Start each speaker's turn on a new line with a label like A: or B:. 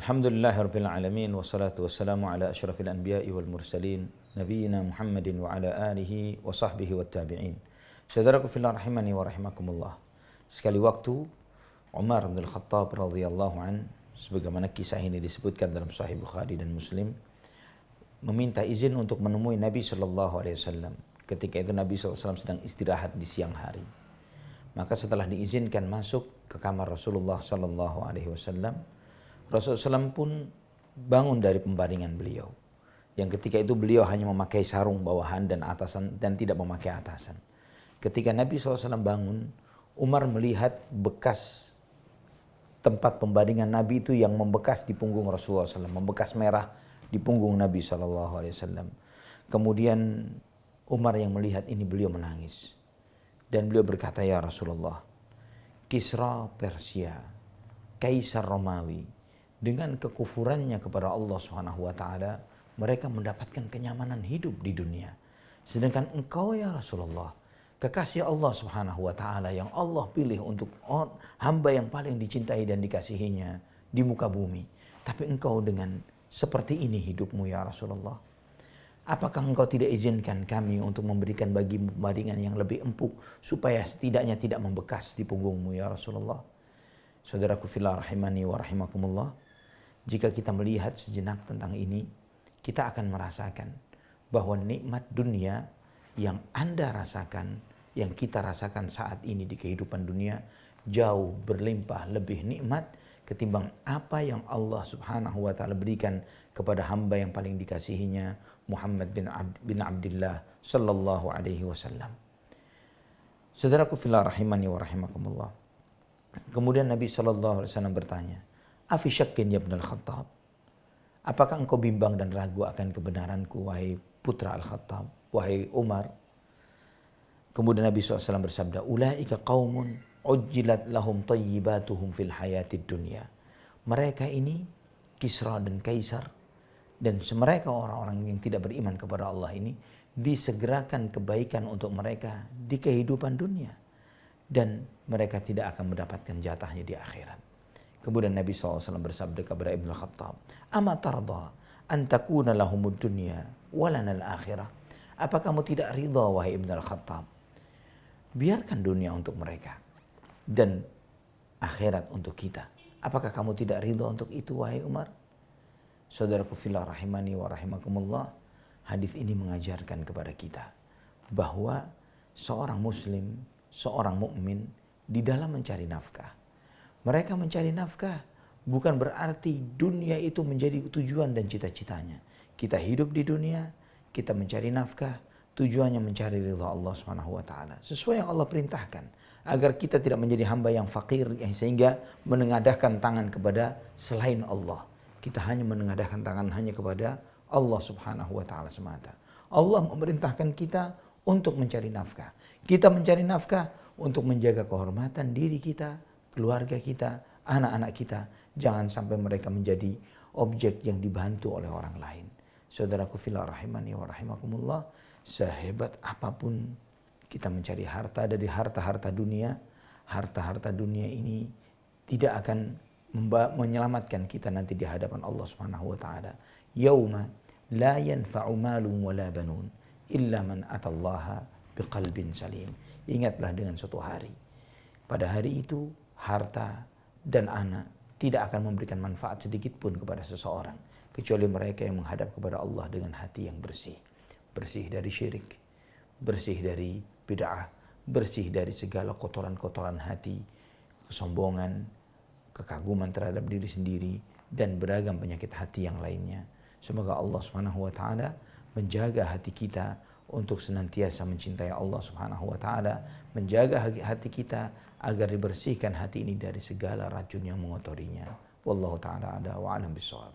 A: Alhamdulillahirabbil alamin wassalatu wassalamu ala asyrafil anbiya'i wal mursalin nabiyina Muhammadin wa ala alihi wa sahbihi wat tabi'in. Saudaraku fillah rahimani wa rahimakumullah. Sekali waktu Umar bin Khattab radhiyallahu an, sebagaimana kisah ini disebutkan dalam Sahih Bukhari dan Muslim, meminta izin untuk menemui Nabi sallallahu alaihi wasallam. Ketika itu Nabi sallallahu alaihi wasallam sedang istirahat di siang hari. Maka setelah diizinkan masuk ke kamar Rasulullah sallallahu alaihi wasallam, Rasulullah SAW pun bangun dari pembaringan beliau. Yang ketika itu beliau hanya memakai sarung bawahan dan atasan dan tidak memakai atasan. Ketika Nabi SAW bangun, Umar melihat bekas tempat pembaringan Nabi itu yang membekas di punggung Rasulullah SAW, membekas merah di punggung Nabi SAW. Kemudian Umar yang melihat ini, beliau menangis. Dan beliau berkata, "Ya Rasulullah, Kisra Persia, Kaisar Romawi, dengan kekufurannya kepada Allah Subhanahu wa taala, mereka mendapatkan kenyamanan hidup di dunia. Sedangkan engkau ya Rasulullah, kekasih Allah Subhanahu wa taala yang Allah pilih untuk hamba yang paling dicintai dan dikasihinya di muka bumi. Tapi engkau dengan seperti ini hidupmu ya Rasulullah. Apakah engkau tidak izinkan kami untuk memberikan bagi pembaringan yang lebih empuk supaya setidaknya tidak membekas di punggungmu ya Rasulullah?" Saudaraku fillah rahimani wa rahimakumullah, jika kita melihat sejenak tentang ini, kita akan merasakan bahwa nikmat dunia yang Anda rasakan, yang kita rasakan saat ini di kehidupan dunia, jauh berlimpah lebih nikmat ketimbang apa yang Allah Subhanahu wa taala berikan kepada hamba yang paling dikasihinya, Muhammad bin Abdullah sallallahu alaihi wasallam. Saudaraku fillah rahimani wa rahimakumullah. Kemudian Nabi sallallahu alaihi wasallam bertanya, "Afi syakkin ya Ibn al-Khattab? Apakah engkau bimbang dan ragu akan kebenaranku, wahai putra Al-Khattab, wahai Umar?" Kemudian Nabi SAW bersabda, "Ulaika qaumun ujjilat lahum tayyibatuhum fil hayatid dunya." Mereka ini Kisra dan Kaisar, dan mereka orang-orang yang tidak beriman kepada Allah ini, disegerakan kebaikan untuk mereka di kehidupan dunia, dan mereka tidak akan mendapatkan jatahnya di akhirat. Kemudian Nabi SAW bersabda kepada Ibn Khattab, "Ama tarda an takuna lahumud dunya walana al-akhirah?" Apa kamu tidak ridha wahai Ibn Khattab? Biarkan dunia untuk mereka dan akhirat untuk kita. Apakah kamu tidak ridha untuk itu wahai Umar? Saudaraku fillah rahimani wa rahimakumullah, hadis ini mengajarkan kepada kita bahwa seorang muslim, seorang mukmin di dalam mencari nafkah, mereka mencari nafkah bukan berarti dunia itu menjadi tujuan dan cita-citanya. Kita hidup di dunia, kita mencari nafkah, tujuannya mencari ridha Allah Subhanahu wa taala. Sesuai yang Allah perintahkan, agar kita tidak menjadi hamba yang fakir yang sehingga menengadahkan tangan kepada selain Allah. Kita hanya menengadahkan tangan hanya kepada Allah Subhanahu wa taala semata. Allah memerintahkan kita untuk mencari nafkah. Kita mencari nafkah untuk menjaga kehormatan diri kita, keluarga kita, anak-anak kita. Jangan sampai mereka menjadi objek yang dibantu oleh orang lain. Saudaraku fillah rahimani wa rahimakumullah, sehebat apapun kita mencari harta dari harta-harta dunia, harta-harta dunia ini tidak akan menyelamatkan kita nanti di hadapan Allah Subhanahu wa taala. Yauma la yanfa'u malun wala banun illa man atallaha biqalbin salim. Ingatlah dengan suatu hari. Pada hari itu harta dan anak tidak akan memberikan manfaat sedikit pun kepada seseorang kecuali mereka yang menghadap kepada Allah dengan hati yang bersih. Bersih dari syirik, bersih dari bid'ah, bersih dari segala kotoran-kotoran hati, kesombongan, kekaguman terhadap diri sendiri, dan beragam penyakit hati yang lainnya. Semoga Allah Subhanahu wa taala menjaga hati kita untuk senantiasa mencintai Allah Subhanahu wa taala, menjaga hati kita agar dibersihkan hati ini dari segala racun yang mengotorinya. Wallahu taala a'lam wa a'lam bissawab.